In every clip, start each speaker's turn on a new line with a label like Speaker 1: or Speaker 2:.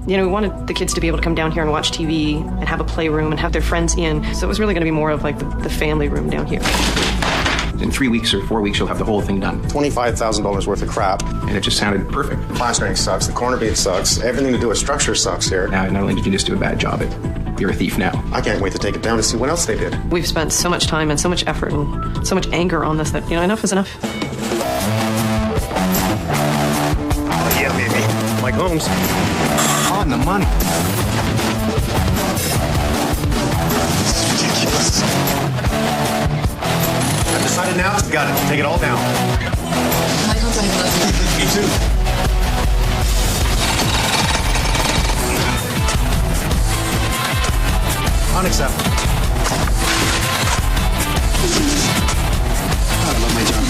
Speaker 1: we wanted the kids to be able to come down here and watch TV and have a playroom and have their friends in. So it was really going to be more of like the family room down here.
Speaker 2: In 3 weeks or 4 weeks, you'll have the whole thing done.
Speaker 3: $25,000 worth of crap.
Speaker 2: And it just sounded perfect.
Speaker 3: Plastering sucks, the corner bead sucks, everything to do with structure sucks here.
Speaker 2: Now, not only did you just do a bad job, you're a thief now.
Speaker 3: I can't wait to take it down to see what else they did.
Speaker 1: We've spent so much time and so much effort and so much anger on this that, enough is enough.
Speaker 3: Oh, yeah, baby. Like Holmes.
Speaker 2: On the money.
Speaker 3: This is ridiculous. I've decided now to take it all down.
Speaker 4: I can't say nothing.
Speaker 3: Me too. Unacceptable. I love my job.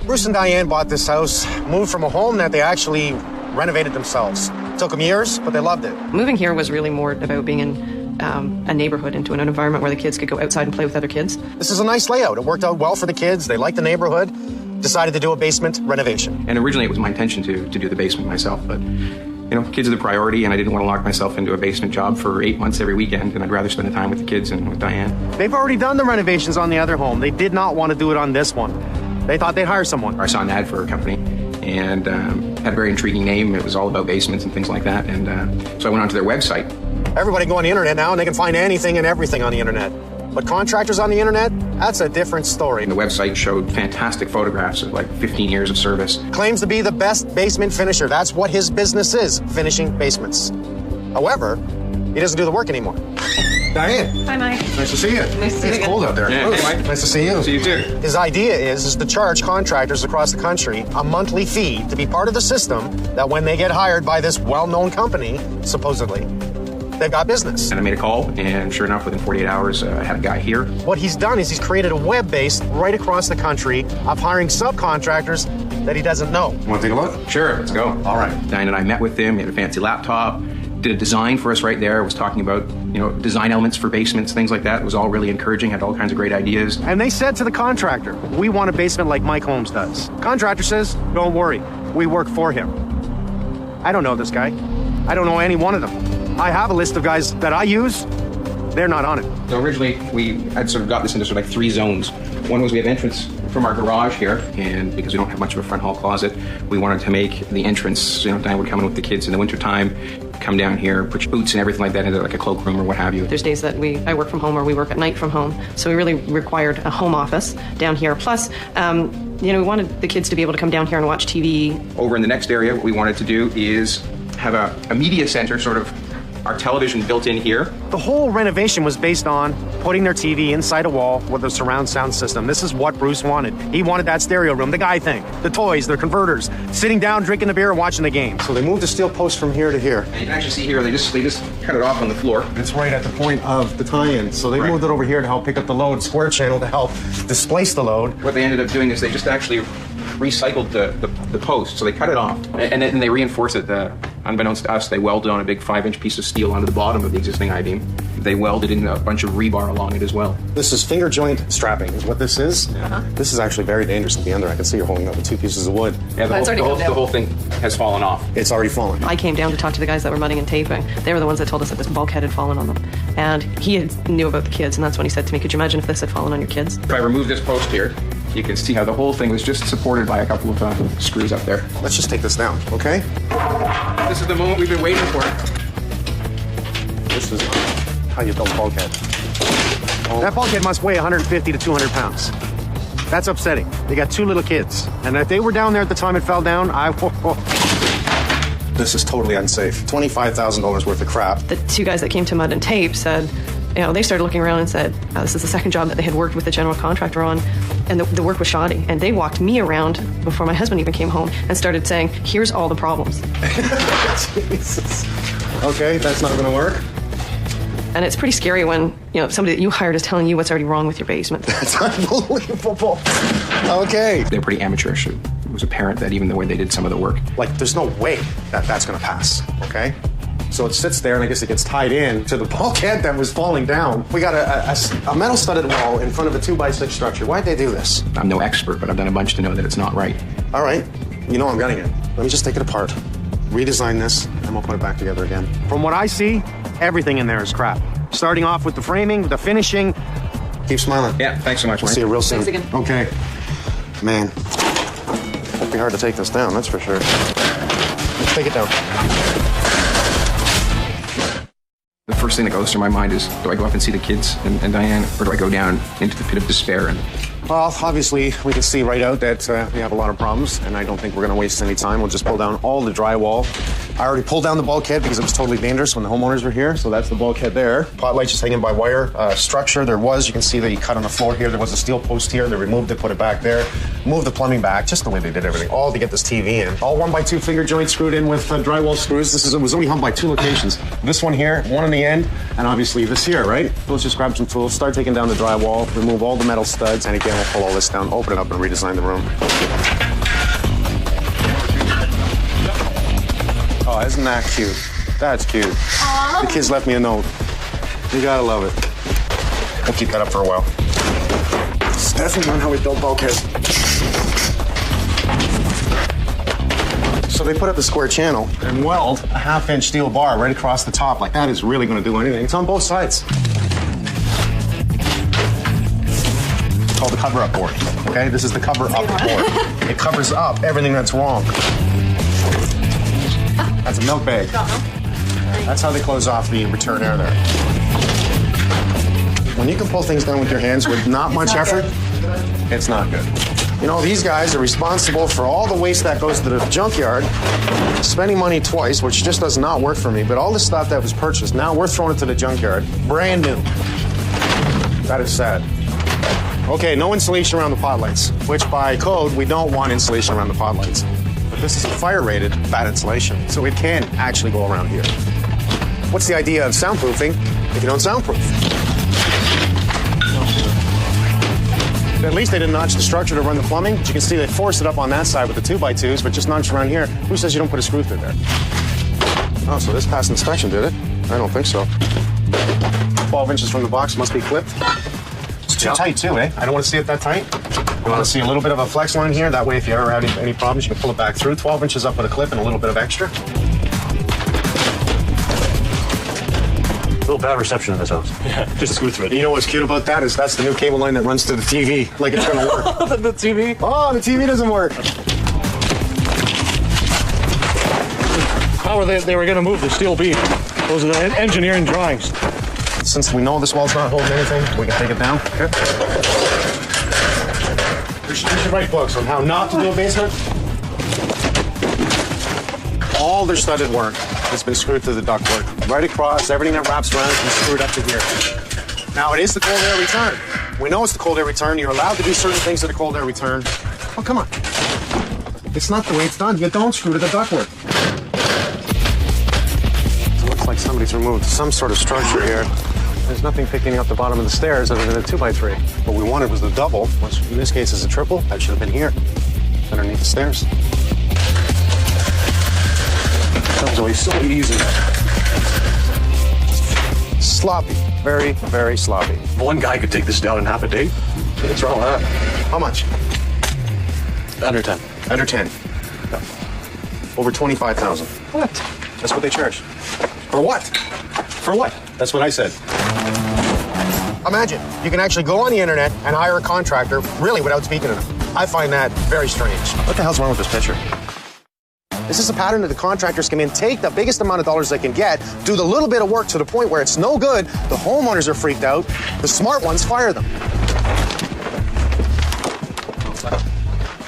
Speaker 3: Bruce and Diane bought this house, moved from a home that they actually renovated themselves. Took them years, but they loved it.
Speaker 1: Moving here was really more about being in a neighborhood, into an environment where the kids could go outside and play with other kids.
Speaker 3: This is a nice layout. It worked out well for the kids. They liked the neighborhood. Decided to do a basement renovation.
Speaker 2: And originally it was my intention to do the basement myself, but kids are the priority, and I didn't want to lock myself into a basement job for 8 months every weekend, and I'd rather spend the time with the kids and with Diane.
Speaker 3: They've already done the renovations on the other home. They did not want to do it on this one. They thought they'd hire someone.
Speaker 2: I saw an ad for a company, and had a very intriguing name. It was all about basements and things like that, and so I went onto their website.
Speaker 3: Everybody go on the internet now, and they can find anything and everything on the internet. But contractors on the internet, that's a different story.
Speaker 2: The website showed fantastic photographs of like 15 years of service.
Speaker 3: Claims to be the best basement finisher. That's what his business is, finishing basements. However, he doesn't do the work anymore. Diane.
Speaker 1: Hi, Mike.
Speaker 3: Nice to see you.
Speaker 1: Nice to see you.
Speaker 3: It's cold out there.
Speaker 2: Yeah, hey, Mike.
Speaker 3: Nice to see you.
Speaker 2: See you too.
Speaker 3: His idea is to charge contractors across the country a monthly fee to be part of the system that when they get hired by this well-known company, supposedly, they've got business.
Speaker 2: And I made a call, and sure enough, within 48 hours, I had a guy here.
Speaker 3: What he's done is he's created a web base right across the country of hiring subcontractors that he doesn't know. Want to take a look?
Speaker 2: Sure, let's go.
Speaker 3: All right.
Speaker 2: Diane and I met with him. He had a fancy laptop. Did a design for us right there. Was talking about, design elements for basements, things like that. It was all really encouraging. Had all kinds of great ideas.
Speaker 3: And they said to the contractor, we want a basement like Mike Holmes does. Contractor says, don't worry, we work for him. I don't know this guy. I don't know any one of them. I have a list of guys that I use. They're not on it.
Speaker 2: So originally, we had sort of got this into sort of like 3 zones. One was we have entrance from our garage here, and because we don't have much of a front hall closet, we wanted to make the entrance, Diane would come in with the kids in the wintertime, come down here, put your boots and everything like that into like a cloakroom or what have you.
Speaker 1: There's days that I work from home or we work at night from home, so we really required a home office down here. Plus, we wanted the kids to be able to come down here and watch TV.
Speaker 2: Over in the next area, what we wanted to do is have a media center, sort of our television built in here.
Speaker 3: The whole renovation was based on putting their TV inside a wall with a surround sound system. This is what Bruce wanted. He wanted that stereo room, the guy thing, the toys, their converters, sitting down, drinking the beer, and watching the game. So they moved the steel post from here to here.
Speaker 2: And you can actually see here, they just cut it off on the floor.
Speaker 3: It's right at the point of the tie-in. So they moved it over here to help pick up the load, square channel to help displace the load.
Speaker 2: What they ended up doing is they just actually recycled the post, so they cut it off, and then they reinforced it. Unbeknownst to us, they welded on a big 5-inch piece of steel onto the bottom of the existing I-beam. They welded in a bunch of rebar along it as well. This is finger joint strapping, is what this is. This is actually very dangerous to be under. I can see you're holding up with 2 pieces of wood. Yeah, the whole thing has fallen off. It's already fallen.
Speaker 1: I came down to talk to the guys that were mudding and taping. They were the ones that told us that this bulkhead had fallen on them. And he knew about the kids, and that's when he said to me, could you imagine if this had fallen on your kids?
Speaker 2: If I remove this post here, you can see how the whole thing was just supported by a couple of screws up there. Let's just take this down, okay? This is the moment we've been waiting for.
Speaker 3: This is how you build a bulkhead. That bulkhead must weigh 150 to 200 pounds. That's upsetting. They got 2 little kids. And if they were down there at the time it fell down, This is totally unsafe. $25,000 worth of crap.
Speaker 1: The 2 guys that came to Mud and Tape said, they started looking around and said, this is the second job that they had worked with the general contractor on, and the work was shoddy. And they walked me around before my husband even came home and started saying, here's all the problems.
Speaker 3: Jesus. Okay, that's not going to work.
Speaker 1: And it's pretty scary when, somebody that you hired is telling you what's already wrong with your basement.
Speaker 3: That's unbelievable. Okay.
Speaker 2: They're pretty amateurish. It was apparent that even the way they did some of the work.
Speaker 3: There's no way that that's going to pass, okay? So it sits there, and I guess it gets tied in to the bulkhead that was falling down. We got a metal studded wall in front of a 2x6 structure. Why'd they do this?
Speaker 2: I'm no expert, but I've done a bunch to know that it's not right.
Speaker 3: All right. I'm getting it. Let me just take it apart. redesign this, and we'll put it back together again. From what I see, everything in there is crap. Starting off with the framing, the finishing. Keep smiling.
Speaker 2: Yeah, thanks so much,
Speaker 3: We'll
Speaker 2: Mike.
Speaker 3: see you real soon.
Speaker 1: Thanks again.
Speaker 3: Okay. Man, won't be hard to take this down, that's for sure. Let's take it down.
Speaker 2: The first thing that goes through my mind is, do I go up and see the kids and Diane, or do I go down into the pit of despair? And
Speaker 3: Well, obviously, we can see right out that we have a lot of problems, and I don't think we're going to waste any time. We'll just pull down all the drywall. I already pulled down the bulkhead because it was totally dangerous when the homeowners were here, so that's the bulkhead there. Pot lights just hanging by wire. Structure, you can see that he cut on the floor here. There was a steel post here. They removed it, put it back there. Moved the plumbing back, just the way they did everything, all to get this TV in. All 1x2 finger joints screwed in with drywall screws. It was only hung by 2 locations. This one here, one on the end, and obviously this here, right? Let's just grab some tools, start taking down the drywall, remove all the metal studs, and again, we'll pull all this down, open it up, and redesign the room. Oh, isn't that cute? That's cute. Aww. The kids left me a note. You gotta love it. We'll keep that up for a while. It's definitely not how we build bulkheads. So they put up the square channel and weld a 1/2-inch steel bar right across the top. Like, that is really gonna do anything. It's on both sides. It's called the cover-up board, okay? This is the cover-up board. It covers up everything that's wrong. That's a milk bag. That's how they close off the return air there. When you can pull things down with your hands with not much effort, it's not good. You know, these guys are responsible for all the waste that goes to the junkyard, spending money twice, which just does not work for me, but all the stuff that was purchased, now we're throwing it to the junkyard, brand new. That is sad. Okay, no insulation around the pot lights, which by code, we don't want insulation around the pot lights. But this is a fire-rated bad insulation, so it can actually go around here. What's the idea of soundproofing if you don't soundproof? At least they didn't notch the structure to run the plumbing. But you can see they forced it up on that side with the 2x2s, but just notched around here. Who says you don't put a screw through there? Oh, so this passed inspection, did it? I don't think so. 12 inches from the box must be clipped. It's too tight, too, eh? I don't want to see it that tight. You want to see a little bit of a flex line here. That way, if you ever have any problems, you can pull it back through. 12 inches up with a clip and a little bit of extra.
Speaker 5: A little bad reception in this house.
Speaker 3: Yeah, just screw through it. You know what's cute about that is that's the new cable line that runs to the TV. Like it's going to work.
Speaker 5: The TV?
Speaker 3: Oh, the TV doesn't work.
Speaker 5: How were they were going to move the steel beam? Those are the engineering drawings.
Speaker 3: Since we know this wall's not holding anything, we can take it down. Okay. You should write books on how not to do a basement. All their studded work has been screwed to the ductwork. Right across, everything that wraps around has been screwed up to here. Now, it is the cold air return. We know it's the cold air return. You're allowed to do certain things to the cold air return. Oh, come on. It's not the way it's done. You don't screw to the ductwork. It looks like somebody's removed some sort of structure here. There's nothing picking up the bottom of the stairs other than a 2x3. What we wanted was the double, which in this case is a triple. That should have been here, underneath the stairs. That was always so easy. Sloppy. Very, very sloppy.
Speaker 5: One guy could take this down in half a day.
Speaker 3: What's wrong with that? How much?
Speaker 5: Under 10.
Speaker 3: Under 10. No. Over 25,000.
Speaker 1: What?
Speaker 3: That's what they charge. For what? For what? That's what I said. Imagine, you can actually go on the internet and hire a contractor, really, without speaking to them. I find that very strange. What the hell's wrong with this picture? This is a pattern that the contractors come in, take the biggest amount of dollars they can get, do the little bit of work to the point where it's no good, the homeowners are freaked out, the smart ones fire them.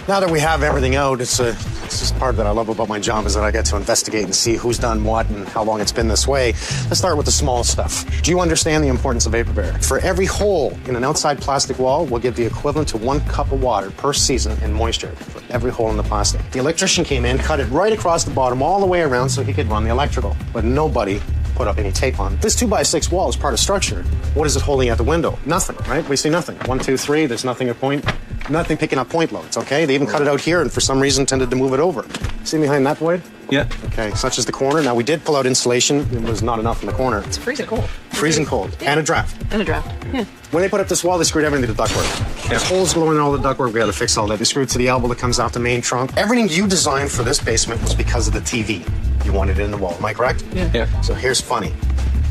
Speaker 3: Now that we have everything out, it's just part that I love about my job is that I get to investigate and see who's done what and how long it's been this way. Let's start with the small stuff. Do you understand the importance of vapor barrier? For every hole in an outside plastic wall, we'll give the equivalent to 1 cup of water per season in moisture for every hole in the plastic. The electrician came in, cut it right across the bottom all the way around so he could run the electrical, but nobody put up any tape on. This 2x6 wall is part of structure. What is it holding at the window? Nothing, right? We see nothing. 1, 2, 3, there's nothing at point. Nothing picking up point loads, okay? They even cut it out here and for some reason tended to move it over. See behind that void?
Speaker 2: Yeah.
Speaker 3: Okay, such as the corner. Now we did pull out insulation. It was not enough in the corner.
Speaker 1: It's freezing cold.
Speaker 3: Freezing cold.
Speaker 1: Yeah.
Speaker 3: And a draft.
Speaker 1: And a draft. Yeah.
Speaker 3: When they put up this wall, they screwed everything to the ductwork. There's holes glowing in all the ductwork. We had to fix all that. They screwed to the elbow that comes out the main trunk. Everything you designed for this basement was because of the TV. You want it in the wall. Am I correct?
Speaker 2: Yeah.
Speaker 3: So here's funny.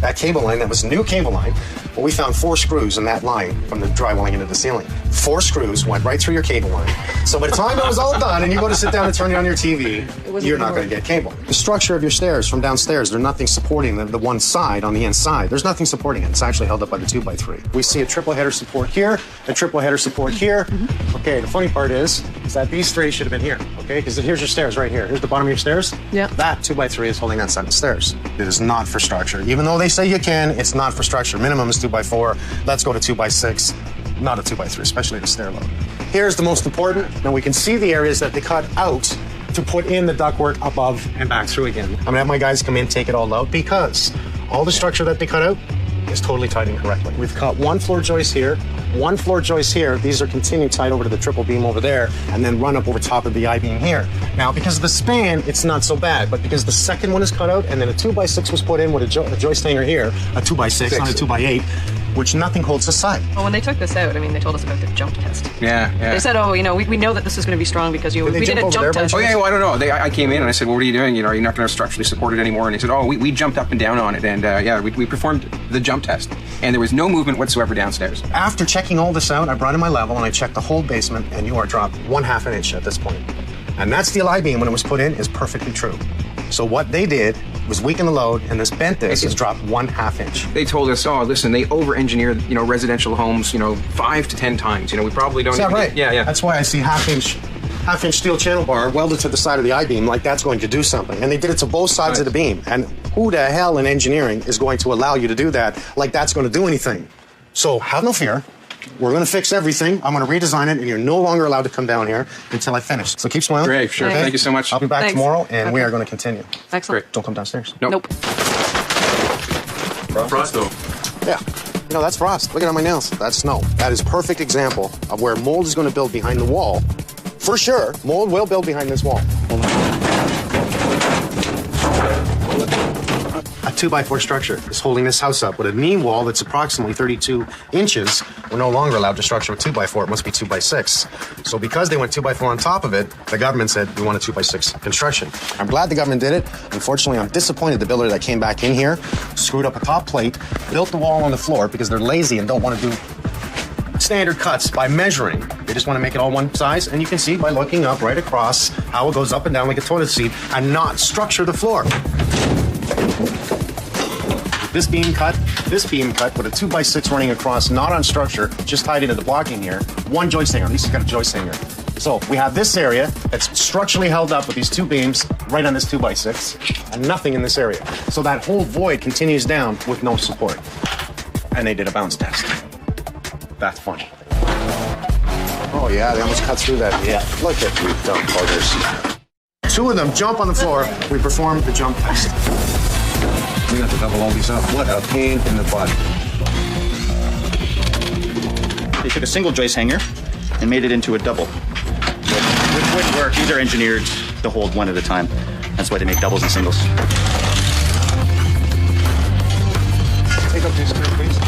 Speaker 3: That cable line, that was a new cable line, well, we found 4 screws in that line from the drywalling into the ceiling. 4 screws went right through your cable line. So by the time it was all done and you go to sit down and turn on your TV, you're not going to get cable. The structure of your stairs from downstairs, there's nothing supporting the one side on the inside. There's nothing supporting it. It's actually held up by the 2x3. We see a triple header support here, a triple header support here. Okay, the funny part is that these 3 should have been here, okay? Because here's your stairs right here. Here's the bottom of your stairs.
Speaker 1: Yeah.
Speaker 3: That 2x3 is holding that side of the stairs. It is not for structure. Even though they say you can, it's not for structure. Minimum is 2x4. Let's go to 2x6, not a 2x3, especially the stair load. Here's the most important. Now we can see the areas that they cut out to put in the ductwork above and back through again. I'm gonna have my guys come in, take it all out, because all the structure that they cut out is totally tied in correctly. We've cut 1 floor joist here, 1 floor joist here. These are continued tied over to the triple beam over there, and then run up over top of the I-beam here. Now, because of the span, it's not so bad, but because the second one is cut out, and then a 2x6 was put in with a joist hanger here, a 2x6, not a 2x8, which nothing holds aside.
Speaker 1: Well, when they took this out, I mean, they told us about the jump test.
Speaker 2: Yeah.
Speaker 1: They said, oh, we know that this is going to be strong because we
Speaker 3: they
Speaker 1: did
Speaker 3: jump
Speaker 1: a
Speaker 3: over
Speaker 1: jump
Speaker 3: there by
Speaker 1: test.
Speaker 2: Oh yeah, well I don't know. I came in and I said, well, what are you doing? Are you not going to structurally support it anymore? And he said, oh, we jumped up and down on it, and we performed the jump test, and there was no movement whatsoever downstairs.
Speaker 3: After checking all this out, I brought in my level and I checked the whole basement, and you are dropped 1/2 an inch at this point. And that steel I-beam, when it was put in, is perfectly true. So what they did was weaken the load, and this bent this is dropped 1/2 inch.
Speaker 2: They told us, oh, listen, they over-engineered, residential homes, 5 to 10 times. We probably don't.
Speaker 3: Is that right?
Speaker 2: Yeah.
Speaker 3: That's why I see half-inch steel channel bar welded to the side of the I-beam, like that's going to do something. And they did it to both sides of the beam. And who the hell in engineering is going to allow you to do that like that's going to do anything? So have no fear. We're going to fix everything. I'm going to redesign it, and you're no longer allowed to come down here until I finish. So keep smiling.
Speaker 2: Great, sure.
Speaker 1: Okay.
Speaker 2: Thank you so much.
Speaker 3: I'll be back
Speaker 1: Thanks.
Speaker 3: tomorrow, and we
Speaker 1: Okay.
Speaker 3: are going to continue.
Speaker 1: Excellent.
Speaker 2: Great.
Speaker 3: Don't come downstairs.
Speaker 2: Nope.
Speaker 6: Frost though.
Speaker 3: Yeah. That's frost. Look at my nails. That's snow. That is a perfect example of where mold is going to build behind the wall. For sure, mold will build behind this wall. A 2x4 structure is holding this house up with a knee wall that's approximately 32 inches. We're no longer allowed to structure with 2x4. It must be 2x6. So because they went 2x4 on top of it, the government said we want a 2x6 construction. I'm glad the government did it. Unfortunately, I'm disappointed the builder that came back in here screwed up a top plate, built the wall on the floor because they're lazy and don't want to do standard cuts by measuring. They just want to make it all one size, and you can see by looking up right across how it goes up and down like a toilet seat and not structure the floor. This beam cut with a 2x6 running across, not on structure, just tied into the blocking here. 1 joist hanger. At least it's got a joist hanger. So we have this area that's structurally held up with these 2 beams right on this 2x6, and nothing in this area. So that whole void continues down with no support. And they did a bounce test. That's funny. Oh yeah, they almost cut through that. Yeah. Look at you dumb buggers. 2 of them jump on the floor. We performed the jump test. We have to double all these up. What a pain in the butt.
Speaker 6: They took a single joist hanger and made it into a double. Which would work. These are engineered to hold one at a time. That's why they make doubles and singles.
Speaker 3: Take up these screws, please.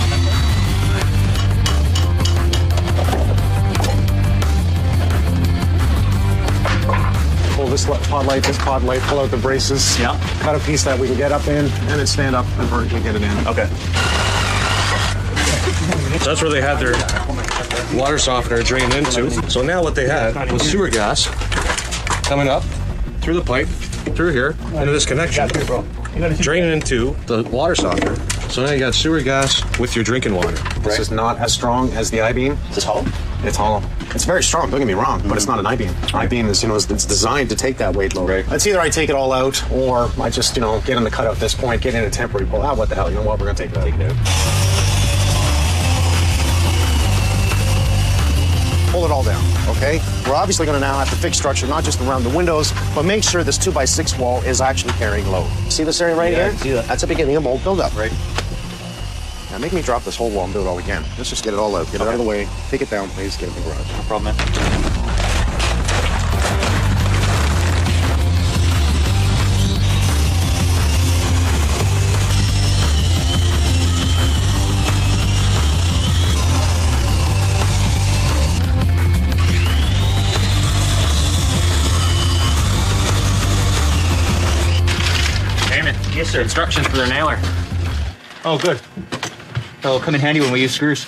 Speaker 3: Pull this pod light, pull out the braces.
Speaker 6: Yeah.
Speaker 3: Cut a piece that we can get up in, and then stand up and vertically get it in.
Speaker 6: Okay.
Speaker 5: So that's where they had their water softener drained into. So now what they had was sewer gas coming up through the pipe, through here, into this connection, draining into the water softener. So now you got sewer gas with your drinking water.
Speaker 3: This is not as strong as the I-beam.
Speaker 6: Is this hollow?
Speaker 3: It's hollow. It's very strong, don't get me wrong, but it's not an I-beam. I-beam is, it's designed to take that weight load.
Speaker 6: Right.
Speaker 3: It's either I take it all out, or I just, get in the cutout at this point, get in a temporary pull. What the hell, you know what, we're going to take it out. Pull it all down, okay? We're obviously going to now have to fix structure, not just around the windows, but make sure this 2x6 wall is actually carrying load. See this area right here?
Speaker 6: I see that.
Speaker 3: That's the beginning of mold buildup, right? Now make me drop this whole wall and do it all again. Let's just get it all out. Get it out of the way. Take it down, please. Get it in the garage.
Speaker 6: No problem, man. minute. Yes, sir.
Speaker 2: Instructions for their nailer.
Speaker 6: Oh, good. That'll come in handy when we use screws.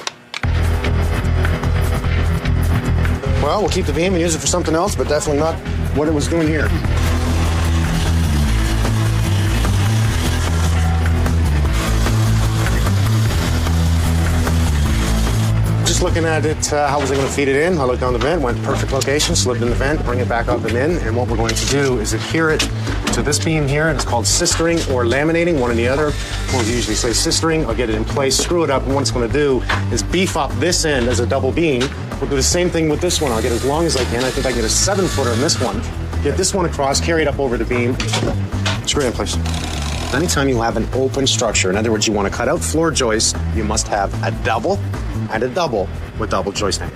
Speaker 3: Well, we'll keep the beam and use it for something else, but definitely not what it was doing here. Just looking at it, how was I going to feed it in? I looked down the vent, went perfect location, slipped in the vent, bring it back up and in, and what we're going to do is adhere it to this beam here, and it's called sistering or laminating, one or the other. We'll usually say sistering. I'll get it in place, screw it up, and what it's going to do is beef up this end as a double beam. We'll do the same thing with this one. I'll get as long as I can. I think I can get a 7-footer in this one. Get this one across, carry it up over the beam, screw it in place. Anytime you have an open structure, in other words, you want to cut out floor joists, you must have a double and a double with double joisting.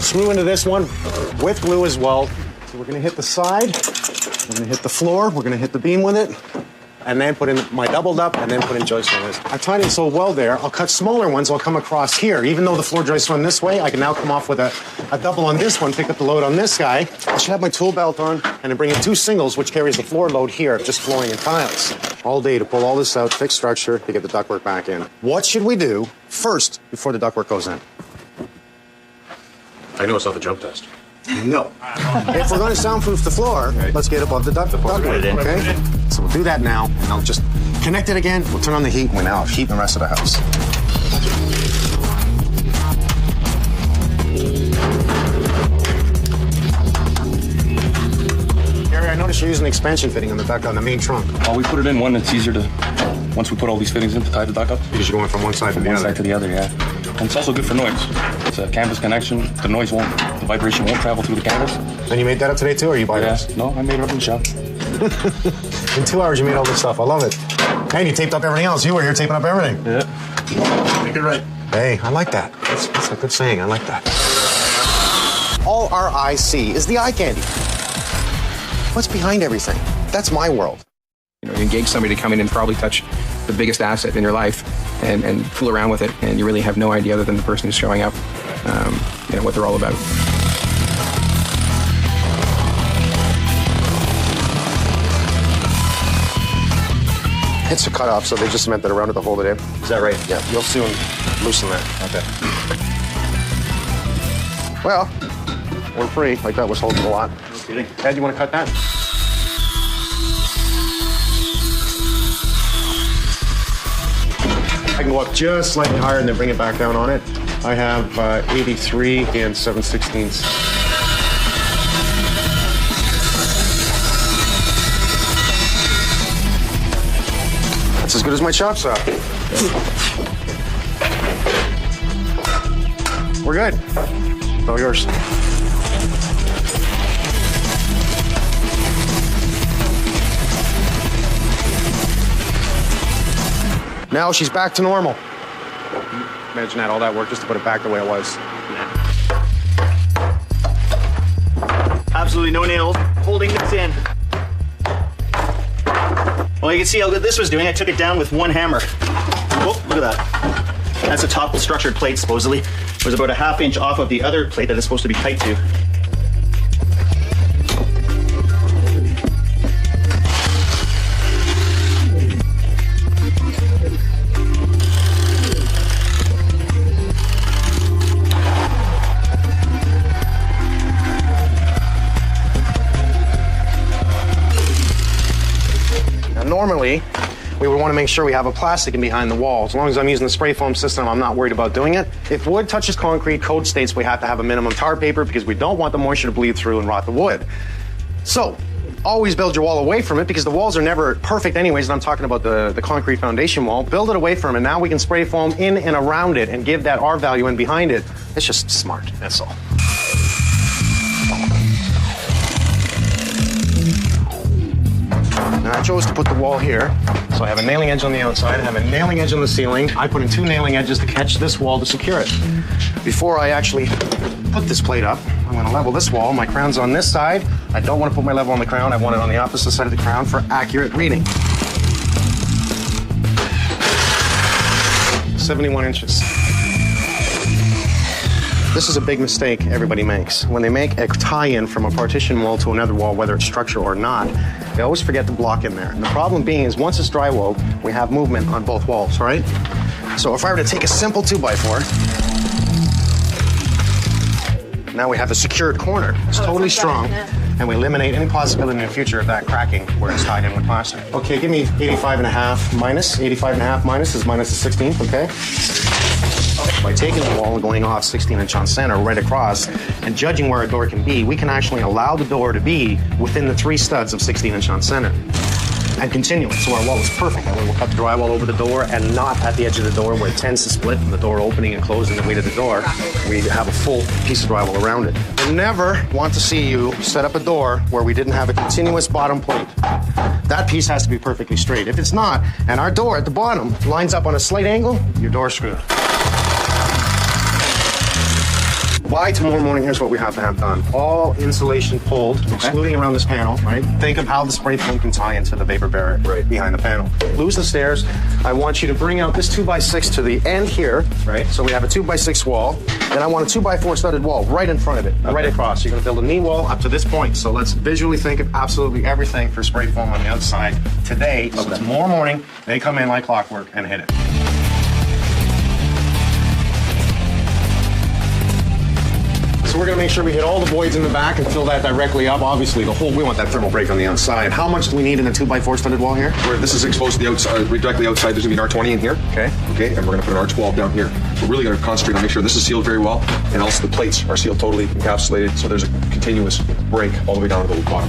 Speaker 3: Screw into this one with glue as well. So we're going to hit the side, we're going to hit the floor, we're going to hit the beam with it, and then put in my doubled up, and then put in joisting. I tied it so well there, I'll cut smaller ones, I'll come across here. Even though the floor joists run this way, I can now come off with a double on this one, pick up the load on this guy. I should have my tool belt on, and then bring in 2 singles, which carries the floor load here, just flooring and tiles. All day to pull all this out, fix structure, to get the ductwork back in. What should we do first before the ductwork goes in?
Speaker 5: I know it's not the jump test.
Speaker 3: No. If we're going to soundproof the floor, let's get above the ductwork, okay? So we'll do that now, and I'll just connect it again. We'll turn on the heat, and we now have heat in the rest of the house. Gary, I noticed you're using expansion fitting on the duct on the main trunk.
Speaker 5: Oh, we put it in one that's easier to, once we put all these fittings in to tie the duct up.
Speaker 3: Because you're going from one side to the
Speaker 5: One
Speaker 3: other.
Speaker 5: side to the other, yeah. And it's also good for noise. It's a canvas connection. The noise won't, the vibration won't travel through the canvas.
Speaker 3: And you made that up today too, or you buy this?
Speaker 5: No, I made it up in the shop.
Speaker 3: In 2 hours, you made all this stuff. I love it. And you taped up everything else. You were here taping up everything.
Speaker 5: Yeah.
Speaker 3: Make it right. Hey, I like that. That's a good saying. I like that. All our eyes see is the eye candy. What's behind everything? That's my world.
Speaker 2: You know, you engage somebody to come in and probably touch the biggest asset in your life and fool around with it, and you really have no idea other than the person who's showing up, what they're all about.
Speaker 3: It's a cutoff, so they just cemented around it to hold it in.
Speaker 6: Is that right?
Speaker 3: Yeah, you'll soon loosen that.
Speaker 6: Okay.
Speaker 3: Well, we're free. Like that was holding a lot.
Speaker 6: No kidding.
Speaker 3: Ed, you want to cut that? I can go up just slightly higher and then bring it back down on it. I have 83 and 7/16. That's as good as my chop saw. We're good. It's all yours. Now she's back to normal. Imagine that, all that work just to put it back the way it was.
Speaker 6: Absolutely no nails holding this in. Well, you can see how good this was doing. I took it down with one hammer. Oh, look at that. That's a top structured plate, supposedly. It was about a 1/2 inch off of the other plate that it's supposed to be tight to.
Speaker 3: Normally, we would want to make sure we have a plastic in behind the wall. As long as I'm using the spray foam system, I'm not worried about doing it. If wood touches concrete, code states we have to have a minimum tar paper because we don't want the moisture to bleed through and rot the wood. So, always build your wall away from it because the walls are never perfect anyways, and I'm talking about the concrete foundation wall. Build it away from it, and now we can spray foam in and around it and give that R value in behind it. It's just smart, that's all. Now I chose to put the wall here, so I have a nailing edge on the outside, I have a nailing edge on the ceiling. I put in 2 nailing edges to catch this wall to secure it. Before I actually put this plate up, I'm going to level this wall. My crown's on this side. I don't want to put my level on the crown. I want it on the opposite side of the crown for accurate reading. 71 inches. This is a big mistake everybody makes. When they make a tie-in from a partition wall to another wall, whether it's structure or not, they always forget to block in there. And the problem being is once it's drywalled, we have movement on both walls, right? So if I were to take a simple 2x4, now we have a secured corner. It's totally strong, and we eliminate any possibility in the future of that cracking where it's tied in with plastic. Okay, give me 85.5 minus. 85.5 minus is minus the 16th, okay? By taking the wall and going off 16-inch on center right across and judging where a door can be, we can actually allow the door to be within the 3 studs of 16-inch on center and continue it. So our wall is perfect. That way we'll cut the drywall over the door and not at the edge of the door where it tends to split from the door opening and closing the weight of the door. We have a full piece of drywall around it. We never want to see you set up a door where we didn't have a continuous bottom plate. That piece has to be perfectly straight. If it's not, and our door at the bottom lines up on a slight angle, your door's screwed. By tomorrow morning, here's what we have to have done. All insulation pulled, excluding around this panel, right? Think of how the spray foam can tie into the vapor barrier behind the panel. Lose the stairs. I want you to bring out this 2x6 to the end here, right? So we have a 2x6 wall. Then I want a 2x4 studded wall right in front of it, right across. You're going to build a knee wall up to this point. So let's visually think of absolutely everything for spray foam on the outside today. So tomorrow morning, they come in like clockwork and hit it. So we're going to make sure we hit all the voids in the back and fill that directly up. Obviously, we want that thermal break on the outside. How much do we need in a 2x4 studded wall here?
Speaker 5: Where this is exposed to the outside, directly outside, there's going to be an R20 in here. Okay. Okay, and we're going to put an R12 down here. We're really going to concentrate on make sure this is sealed very well, and also the plates are sealed totally encapsulated, so there's a continuous break all the way down to the bottom.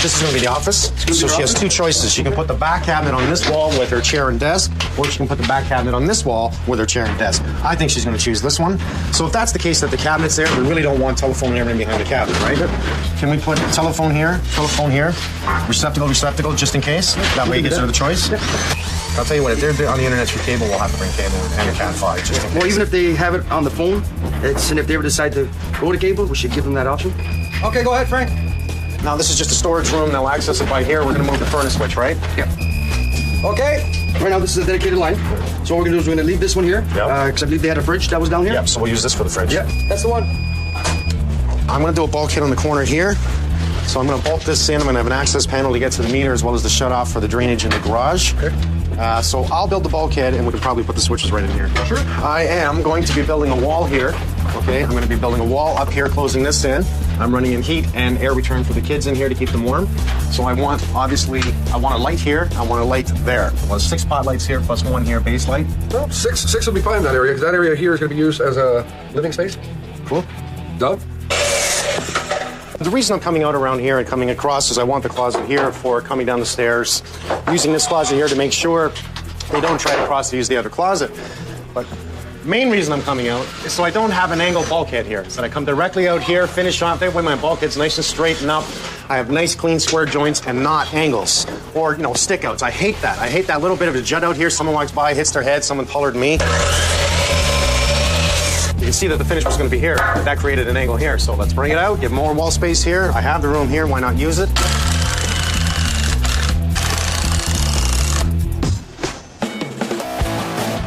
Speaker 3: This is going to be the office. So she has 2 choices. She can put the back cabinet on this wall with her chair and desk, or she can put the back cabinet on this wall with her chair and desk. I think she's going to choose this one. So if that's the case that the cabinet's there, we really don't want telephone and everything behind the cabinet, right? Can we put telephone here, receptacle, just in case? That way it gives her the choice. I'll tell you what, if they're on the internet through cable, we'll have to bring cable and a Cat 5 just in case.
Speaker 7: Well, even if they have it on the phone, and if they ever decide to go to cable, we should give them that option.
Speaker 3: Okay, go ahead, Frank. Now, this is just a storage room. They'll access it by here. We're going to move the furnace switch, right?
Speaker 7: Yeah. Okay. Right now, this is a dedicated line. So what we're going to do is we're going to leave this one here. Because I believe they had a fridge that was down here.
Speaker 3: Yep, so we'll use this for the fridge.
Speaker 7: Yeah, that's the one.
Speaker 3: I'm going to do a bulkhead on the corner here. So I'm going to bolt this in. I'm going to have an access panel to get to the meter as well as the shutoff for the drainage in the garage. Okay. So I'll build the bulkhead, and we can probably put the switches right in here. Sure. I am going to be building a wall here. Okay, I'm going to be building a wall up here, closing this in. I'm running in heat and air return for the kids in here to keep them warm. So I want a light here. I want a light there. Well, 6 spotlights here plus 1 here, base light.
Speaker 5: Well, six will be fine in that area, because that area here is going to be used as a living space.
Speaker 3: Cool.
Speaker 5: Done.
Speaker 3: The reason I'm coming out around here and coming across is I want the closet here for coming down the stairs, using this closet here to make sure they don't try to cross to use the other closet. But the main reason I'm coming out is so I don't have an angled bulkhead here. So I come directly out here, finish off, that way my bulkhead's nice and straightened up. I have nice, clean, square joints and not angles or, stick outs. I hate that. I hate that little bit of a jut out here. Someone walks by, hits their head, someone hollered me. You can see that the finish was going to be here. That created an angle here. So let's bring it out, give more wall space here. I have the room here. Why not use it?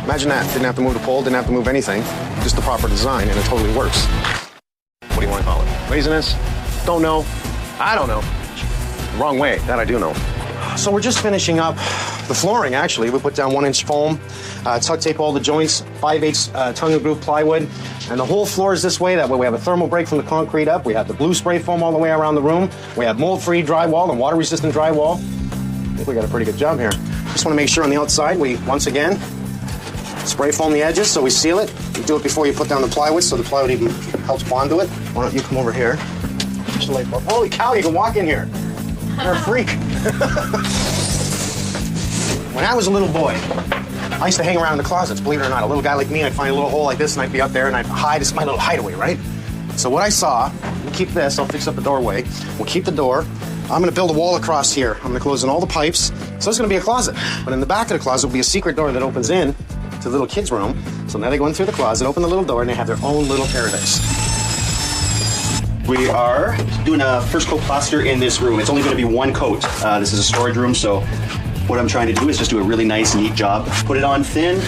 Speaker 3: Imagine that. Didn't have to move the pole, didn't have to move anything. Just the proper design, and it totally works. What do you want to call it? Laziness? Don't know. I don't know. Wrong way. That I do know. So we're just finishing up the flooring, actually. We put down 1-inch foam, tuck tape all the joints, 5/8 tongue and groove plywood, and the whole floor is this way. That way we have a thermal break from the concrete up. We have the blue spray foam all the way around the room. We have mold-free drywall and water-resistant drywall. I think we got a pretty good job here. Just want to make sure on the outside we, once again, spray foam the edges so we seal it. You do it before you put down the plywood so the plywood even helps bond to it. Why don't you come over here? Just a light bulb. Holy cow, you can walk in here. You're a freak. When I was a little boy, I used to hang around in the closets, believe it or not. A little guy like me, I'd find a little hole like this and I'd be up there and I'd hide. It's my little hideaway, right? So what I saw, we'll keep this, I'll fix up the doorway. We'll keep the door. I'm going to build a wall across here. I'm going to close in all the pipes. So it's going to be a closet. But in the back of the closet will be a secret door that opens in to the little kids' room. So now they go in through the closet, open the little door, and they have their own little paradise.
Speaker 6: We are doing a first coat plaster in this room. It's only going to be one coat. This is a storage room, so what I'm trying to do is just do a really nice, neat job. Put it on thin,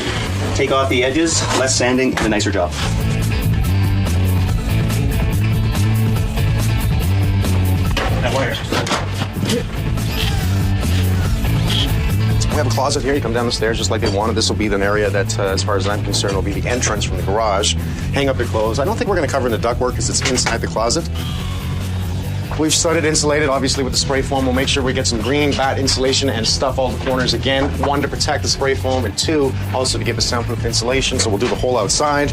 Speaker 6: take off the edges, less sanding, and a nicer job. That wire.
Speaker 3: We have a closet here. You come down the stairs just like they wanted. This will be an area that, as far as I'm concerned, will be the entrance from the garage. Hang up your clothes. I don't think we're going to cover in the ductwork because it's inside the closet. We've started insulated, obviously, with the spray foam. We'll make sure we get some green bat insulation and stuff all the corners again. 1, to protect the spray foam, and 2, also to give us soundproof insulation. So we'll do the whole outside.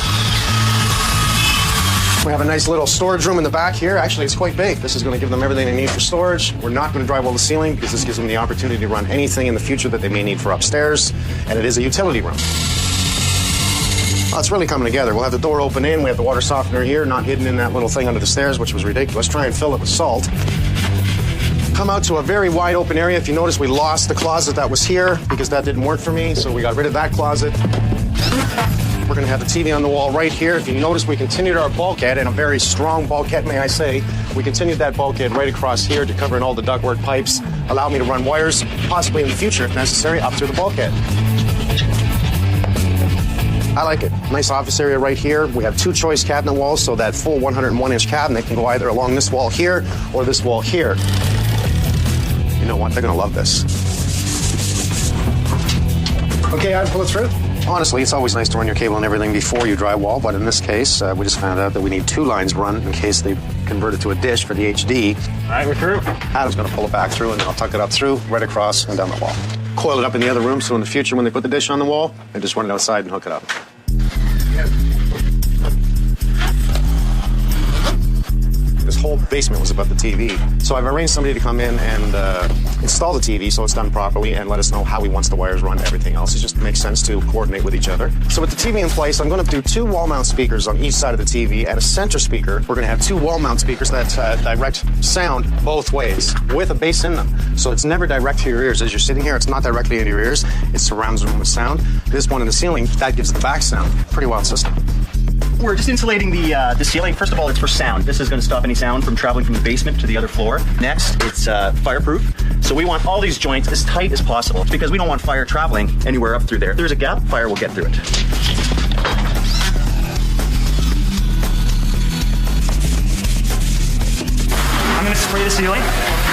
Speaker 3: We have a nice little storage room in the back here. Actually, it's quite big. This is going to give them everything they need for storage. We're not going to drywall the ceiling because this gives them the opportunity to run anything in the future that they may need for upstairs. And it is a utility room. Oh, it's really coming together. We'll have the door open in. We have the water softener here, not hidden in that little thing under the stairs, which was ridiculous. Try and fill it with salt. Come out to a very wide open area. If you notice, we lost the closet that was here because that didn't work for me. So we got rid of that closet. We're going to have the TV on the wall right here. If you notice, we continued our bulkhead, and a very strong bulkhead, may I say. We continued that bulkhead right across here to cover in all the ductwork pipes, allow me to run wires, possibly in the future, if necessary, up through the bulkhead. I like it. Nice office area right here. We have 2 choice cabinet walls, so that full 101-inch cabinet can go either along this wall here or this wall here. You know what? They're going to love this. Okay, I'd pull it through. Honestly, it's always nice to run your cable and everything before you drywall, but in this case, we just found out that we need 2 lines run in case they convert it to a dish for the HD. All right, we're through. Adam's going to pull it back through, and then I'll tuck it up through, right across, and down the wall. Coil it up in the other room, so in the future, when they put the dish on the wall, they just run it outside and hook it up. This whole basement was about the TV. So I've arranged somebody to come in and install the TV so it's done properly and let us know how he wants the wires run. Everything else. It just makes sense to coordinate with each other. So with the TV in place, I'm going to do 2 wall mount speakers on each side of the TV and a center speaker. We're going to have 2 wall mount speakers that direct sound both ways with a bass in them. So it's never direct to your ears. As you're sitting here, it's not directly into your ears. It surrounds the room with sound. This one in the ceiling, that gives the back sound. Pretty wild system.
Speaker 6: We're just insulating the ceiling. First of all, it's for sound. This is going to stop any sound from traveling from the basement to the other floor. Next, it's fireproof. So we want all these joints as tight as possible because we don't want fire traveling anywhere up through there. If there's a gap, fire will get through it.
Speaker 8: I'm going to spray the ceiling,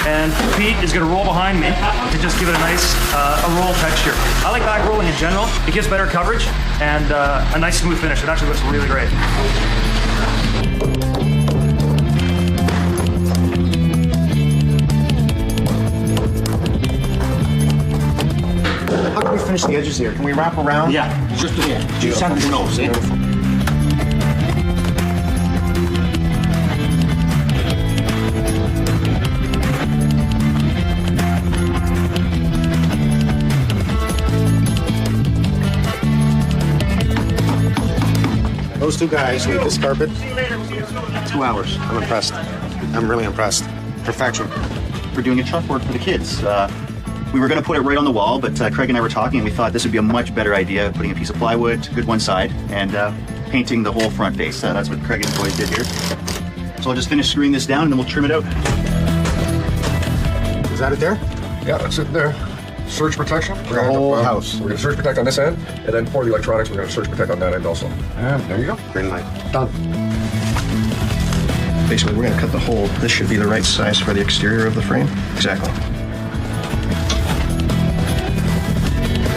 Speaker 8: and Pete is going to roll behind me to just give it a nice a roll texture. I like back rolling in general. It gives better coverage and a nice smooth finish. It actually looks really great.
Speaker 3: How can we finish the edges here? Can we wrap around?
Speaker 8: Yeah.
Speaker 7: Just center your nose, eh?
Speaker 3: Those 2 guys leave this carpet 2 hours. I'm impressed. I'm really impressed. Perfection.
Speaker 6: We're doing a chalkboard for the kids. We were going to put it right on the wall, but Craig and I were talking, and we thought this would be a much better idea, putting a piece of plywood, good one side, and painting the whole front face. That's what Craig and his boys did here. So I'll just finish screwing this down, and then we'll trim it out.
Speaker 3: Is that it there?
Speaker 5: Yeah, that's it there. Surge protection.
Speaker 3: The whole house.
Speaker 5: We're going to surge protect on this end, and then for the electronics, we're going to surge protect on that end also.
Speaker 3: And there you go. Green light. Done.
Speaker 6: Basically, we're going to cut the hole. This should be the right size for the exterior of the frame. Exactly.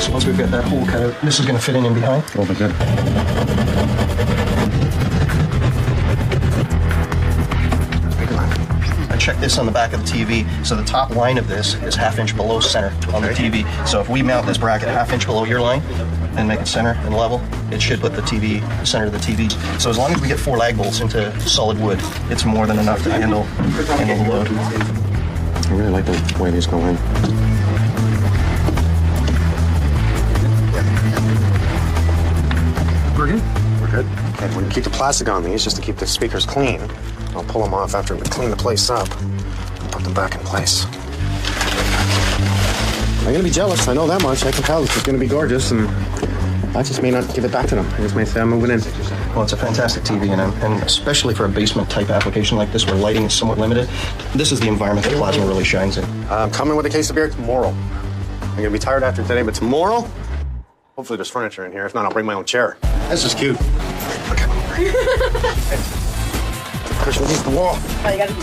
Speaker 6: So once we've got that hole cut out, this is going to fit in behind.
Speaker 3: Oh, my good.
Speaker 6: Check this on the back of the TV. So the top line of this is 1/2 inch below center on the TV. So if we mount this bracket 1/2 inch below your line and make it center and level, it should put the TV center of the TV. So as long as we get 4 lag bolts into solid wood, it's more than enough to handle the load.
Speaker 3: I really like the way these go in.
Speaker 8: We're good?
Speaker 3: We're good. Okay, we're gonna keep the plastic on these just to keep the speakers clean. I'll pull them off after we clean the place up and put them back in place. I'm gonna be jealous, I know that much. I can tell this is gonna be gorgeous, and I just may not give it back to them. I just may say I'm moving in.
Speaker 6: Well, it's a fantastic TV, and especially for a basement type application like this where lighting is somewhat limited, this is the environment that plasma really shines in.
Speaker 3: I'm coming with a case of beer tomorrow. I'm going to be tired after today, but tomorrow, hopefully there's furniture in here. If not, I'll bring my own chair. This is cute. Okay. Push against the wall.
Speaker 4: Oh, you gotta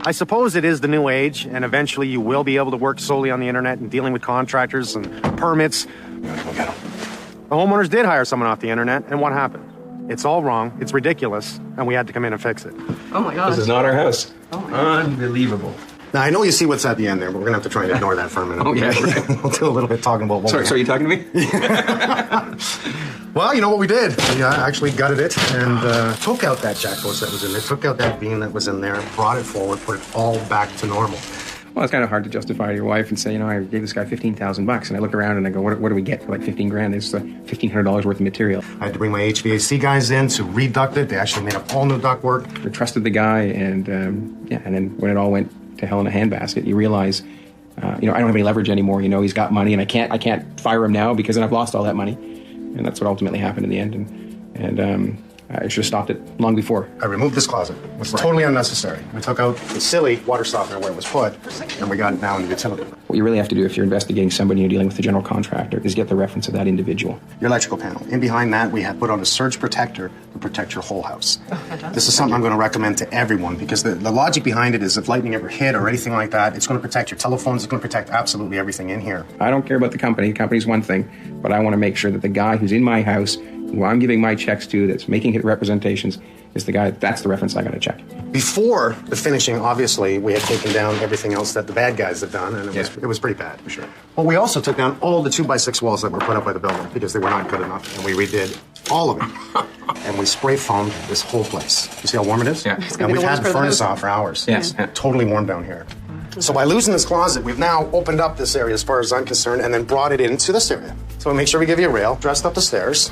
Speaker 3: I suppose it is the new age, and eventually you will be able to work solely on the internet and dealing with contractors and permits. Look at them. The homeowners did hire someone off the internet, and what happened? It's all wrong, it's ridiculous, and we had to come in and fix it.
Speaker 1: Oh my God.
Speaker 2: This is not our house.
Speaker 1: Oh my God.
Speaker 2: Unbelievable.
Speaker 3: Now, I know you see what's at the end there, but we're going to have to try and ignore that for a minute.
Speaker 2: Oh, yeah, right.
Speaker 3: We'll do a little bit talking about what
Speaker 2: Sorry, are you talking to me?
Speaker 3: Well, you know what we did? We actually gutted it and took out that jack post that was in there, took out that beam that was in there, brought it forward, put it all back to normal.
Speaker 2: Well, it's kind of hard to justify to your wife and say, I gave this guy $15,000, and I look around and I go, what do we get for like 15 grand? It's $1,500 worth of material.
Speaker 3: I had to bring my HVAC guys in to reduct it. They actually made up all new ductwork.
Speaker 2: I trusted the guy, and and then when it all went to hell in a handbasket, you realize, I don't have any leverage anymore. He's got money, and I can't fire him now because then I've lost all that money, and that's what ultimately happened in the end. And I should have stopped it long before. I removed this closet. It was totally unnecessary. We took out the silly water softener where it was put, and we got it now in the utility. What you really have to do if you're investigating somebody and you're dealing with a general contractor is get the reference of that individual. Your electrical panel. In behind that, we have put on a surge protector to protect your whole house.
Speaker 1: Oh, fantastic.
Speaker 3: This is something I'm going to recommend to everyone because the logic behind it is if lightning ever hit or anything like that, it's going to protect your telephones. It's going to protect absolutely everything in here. I don't care about the company. The company's one thing, but I want to make sure that the guy who's in my house, who I'm giving my checks to, that's making his representations, is the guy. That's the reference I got to check. Before the finishing, obviously, we had taken down everything else that the bad guys had done, and it was pretty bad, for sure. Well, we also took down all the 2x6 walls that were put up by the building because they were not good enough, and we redid all of them. And we spray foamed this whole place. You see how warm it is?
Speaker 2: Yeah.
Speaker 3: And we've had the furnace on for hours.
Speaker 2: Yes. Yeah.
Speaker 3: Totally warm down here. So by losing this closet, we've now opened up this area as far as I'm concerned, and then brought it into this area. So make sure we give you a rail, dressed up the stairs.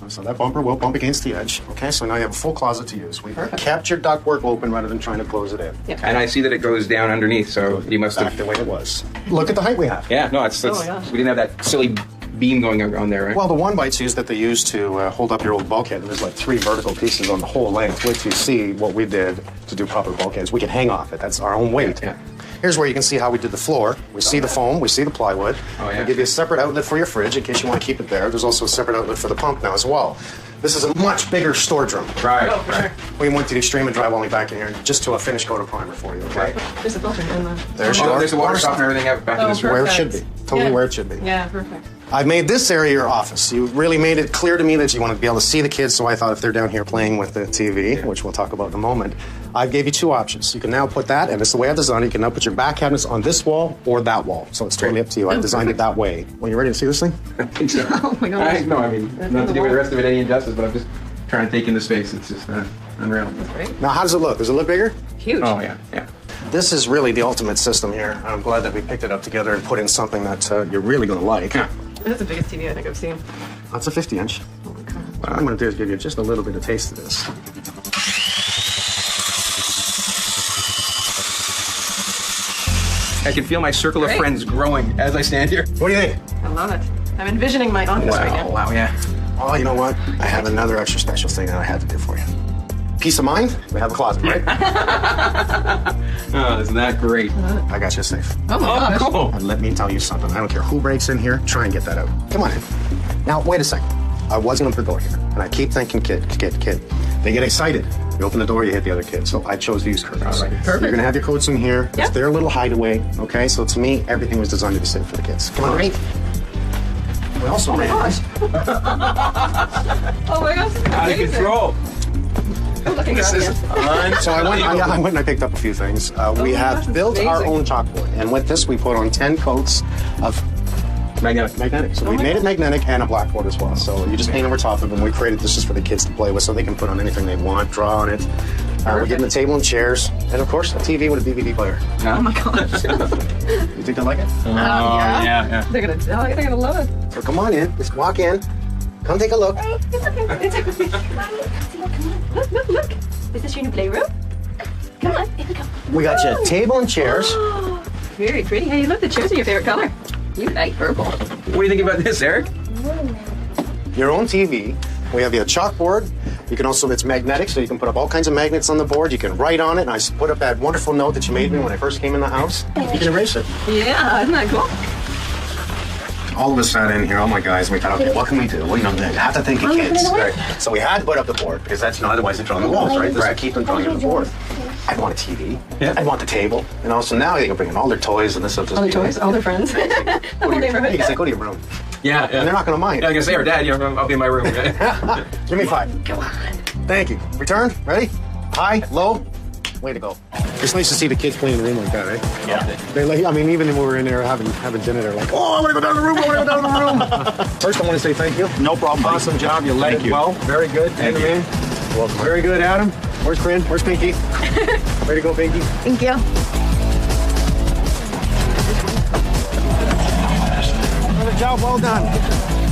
Speaker 3: So that bumper will bump against the edge. Okay, so now you have a full closet to use. We kept your ductwork open rather than trying to close it in.
Speaker 1: Yeah.
Speaker 2: And I see that it goes down underneath, so you must
Speaker 3: Back
Speaker 2: have...
Speaker 3: the way it was. Look at the height we have.
Speaker 2: Yeah, no, it's
Speaker 1: Oh my gosh.
Speaker 2: we didn't have that silly beam going on there, right?
Speaker 3: Well, the 1x2s that they use to hold up your old bulkhead, and there's like 3 vertical pieces on the whole length. Wait till you see what we did to do proper bulkheads. We can hang off it. That's our own weight.
Speaker 2: Yeah.
Speaker 3: Here's where you can see how we did the floor. We see the foam, we see the plywood.
Speaker 2: Oh, yeah.
Speaker 3: We give you a separate outlet for your fridge in case you want to keep it there. There's also a separate outlet for the pump now as well. This is a much bigger storage room.
Speaker 2: Right,
Speaker 1: Oh, for
Speaker 2: right.
Speaker 3: We went to the extreme and drywalling back in here just to a finish coat of primer for you, okay?
Speaker 1: There's a filter in the...
Speaker 3: There's
Speaker 2: There's the water softener and everything back in this room.
Speaker 3: Where it should be. Totally
Speaker 1: Yeah.
Speaker 3: where it should be.
Speaker 1: Yeah, perfect.
Speaker 3: I've made this area your office. You really made it clear to me that you wanted to be able to see the kids, so I thought if they're down here playing with the TV, which we'll talk about in a moment, I gave you 2 options. You can now put that, and it's the way I designed it, you can now put your back cabinets on this wall or that wall. So it's totally up to you. I designed it that way. Well, you ready to see this thing?
Speaker 1: Oh my gosh.
Speaker 2: I mean, not to do the rest of it any injustice, but I'm just trying to take in the space. It's just unreal.
Speaker 1: Great.
Speaker 3: Now, how does it look? Does it look bigger?
Speaker 1: Huge.
Speaker 2: Oh, yeah, yeah.
Speaker 3: This is really the ultimate system here. I'm glad that we picked it up together and put in something that you're really going to like.
Speaker 2: Yeah.
Speaker 1: That's the biggest TV I think I've seen.
Speaker 3: That's a 50-inch.
Speaker 1: Oh my God.
Speaker 3: What I'm going to do is give you just a little bit of taste of this.
Speaker 2: I can feel my circle of
Speaker 1: Great.
Speaker 2: friends growing as I stand here.
Speaker 3: What do you think?
Speaker 1: I love it. I'm envisioning my office right now.
Speaker 2: Wow, yeah.
Speaker 3: Oh, you know what? I have another extra special thing that I had to do for you. Peace of mind? We have a closet, right?
Speaker 2: Oh, isn't that great?
Speaker 3: I got you safe.
Speaker 1: Oh my gosh.
Speaker 2: Cool.
Speaker 3: And let me tell you something. I don't care who breaks in here. Try and get that out. Come on in. Now, wait a second. I wasn't open the door here, and I keep thinking kid. They get excited. You open the door, you hit the other kid. So I chose to use curtains.
Speaker 2: All right.
Speaker 3: You're going to have your coats in here. It's
Speaker 1: Yep.
Speaker 3: their little hideaway, okay? So to me, everything was designed to be safe for the kids. Come on.
Speaker 1: Great.
Speaker 3: We also
Speaker 1: Oh my
Speaker 3: ran-
Speaker 1: gosh. Oh my gosh. This is
Speaker 2: Out of
Speaker 1: amazing.
Speaker 2: control.
Speaker 1: I'm looking
Speaker 2: This
Speaker 1: around
Speaker 2: is
Speaker 1: again.
Speaker 3: So I went and I picked up a few things. We
Speaker 1: my gosh,
Speaker 3: have
Speaker 1: that's
Speaker 3: built our
Speaker 1: amazing.
Speaker 3: own chalkboard, and with this we put on 10 coats of magnetic. So we
Speaker 1: my
Speaker 3: made
Speaker 1: God.
Speaker 3: it magnetic and a blackboard as well. So you just paint over top of them. We created this just for the kids to play with, so they can put on anything they want, draw on it. We're getting a table and chairs, and of course a TV with a DVD player.
Speaker 1: Oh my gosh.
Speaker 3: You think they like it?
Speaker 1: Yeah.
Speaker 2: yeah.
Speaker 1: They're gonna love it.
Speaker 3: So come on in. Just walk in. Come take a look.
Speaker 4: It's okay. Look. Is this your new playroom? Come on, here we go.
Speaker 3: We got you a table and chairs.
Speaker 1: Very pretty. Hey, look, the chairs are your favorite color. You like purple.
Speaker 2: What do you think about this, Eric?
Speaker 3: Your own TV. We have you a chalkboard. You can also, it's magnetic, so you can put up all kinds of magnets on the board. You can write on it, and I put up that wonderful note that you made me when I first came in the house. You can erase it.
Speaker 1: Yeah, isn't that cool?
Speaker 3: All of us sat in here, all my guys, and we thought, okay, what can we do? Well, you know, you have to think of kids. Right. So we had to put up the board, because that's, otherwise they're on the walls, right? This will keep them drawing on the board. I'd want a TV.
Speaker 2: Yeah.
Speaker 3: I'd want the table. And also now they can bring in all their toys, and this will just
Speaker 1: All their toys, all their friends. The whole neighborhood.
Speaker 3: You can say, go to your room.
Speaker 2: Yeah.
Speaker 3: And they're not going to mind.
Speaker 2: I was gonna say, or Dad, I'll be in my room. Okay?
Speaker 3: Give me 5.
Speaker 1: Go on.
Speaker 3: Thank you. Return. Ready? High, low. Way to go. It's nice to see the kids play in the room like that, eh?
Speaker 2: Yeah.
Speaker 3: They like. I mean, even when we were in there having dinner, they're like, "Oh, I want to go down the room. I want to go down the room." First, I want to say thank you.
Speaker 6: No problem. buddy.
Speaker 3: Awesome job. You led
Speaker 6: Thank
Speaker 3: it
Speaker 6: you.
Speaker 3: well. Very good.
Speaker 6: Thank you.
Speaker 3: Man. Welcome. Very good, Adam. Where's Corinne? Where's Pinky? Way to go, Pinky.
Speaker 1: Thank you.
Speaker 3: Another job well done.